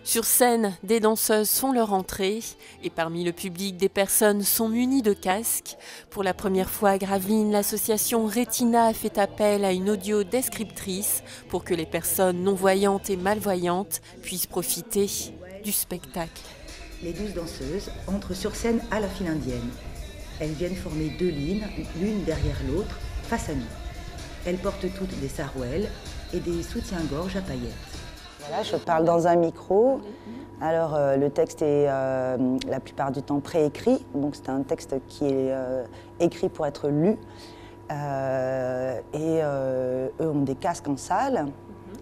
Sur scène, des danseuses font leur entrée et parmi le public, des personnes sont munies de casques. Pour la première fois à Gravelines, l'association Retina a fait appel à une audio-descriptrice pour que les personnes non-voyantes et malvoyantes puissent profiter du spectacle. Les 12 danseuses entrent sur scène à la file indienne. Elles viennent former deux lignes, l'une derrière l'autre, face à nous. Elles portent toutes des sarouels et des soutiens-gorge à paillettes. Voilà, je parle dans un micro. Alors le texte est la plupart du temps préécrit, donc c'est un texte qui est écrit pour être lu. Eux ont des casques en salle,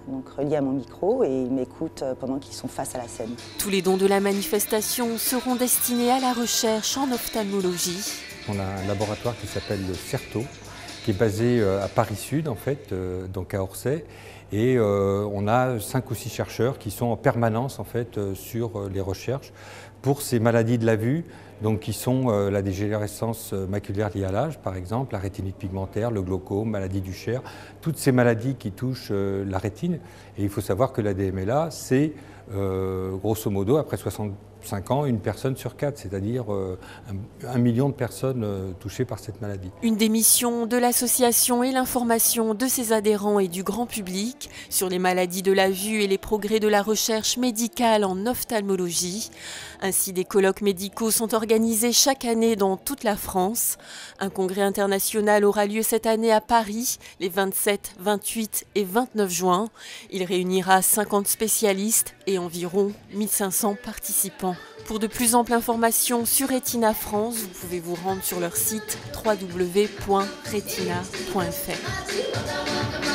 donc reliés à mon micro, et ils m'écoutent pendant qu'ils sont face à la scène. Tous les dons de la manifestation seront destinés à la recherche en ophtalmologie. On a un laboratoire qui s'appelle le CERTO, qui est basé à Paris Sud, en fait, donc à Orsay. Et on a 5 ou 6 chercheurs qui sont en permanence en fait, sur les recherches pour ces maladies de la vue, donc qui sont la dégénérescence maculaire liée à l'âge, par exemple, la rétinite pigmentaire, le glaucome, maladie du Cher, toutes ces maladies qui touchent la rétine. Et il faut savoir que la DMLA, c'est grosso modo, après 65 ans, une personne sur 4, c'est-à-dire 1 million de personnes touchées par cette maladie. Une des missions de l'association est l'information de ses adhérents et du grand public sur les maladies de la vue et les progrès de la recherche médicale en ophtalmologie. Ainsi, des colloques médicaux sont organisés chaque année dans toute la France. Un congrès international aura lieu cette année à Paris, les 27, 28 et 29 juin. Il réunira 50 spécialistes et environ 1500 participants. Pour de plus amples informations sur Retina France, vous pouvez vous rendre sur leur site www.retina.fr.